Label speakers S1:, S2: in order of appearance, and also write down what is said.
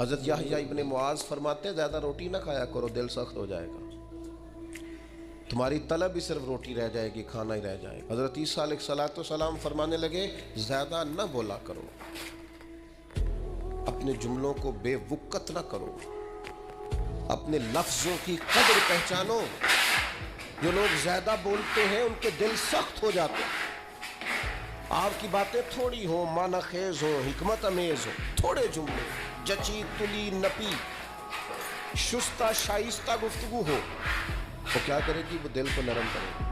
S1: हज़रत याहया इब्ने मुआज़ फरमाते ज़्यादा रोटी ना खाया करो, दिल सख्त हो जाएगा, तुम्हारी तलब ही सिर्फ रोटी रह जाएगी, खाना ही रह जाएगा। हज़रत ईसा अलैहिस्सलाम फरमाने लगे ज़्यादा न बोला करो, अपने जुमलों को बेवुकत ना करो, अपने लफ्ज़ों की कदर पहचानो। जो लोग ज़्यादा बोलते हैं उनके दिल सख्त हो जाते हैं। आपकी बातें थोड़ी हो, माना खेज हो, हिकमत अमेज हो, थोड़े जुमले, जची तुली नपी शुस्ता शाइस्ता गुफ्तगू हो, वो क्या करेगी? वो दिल को नरम करेगी।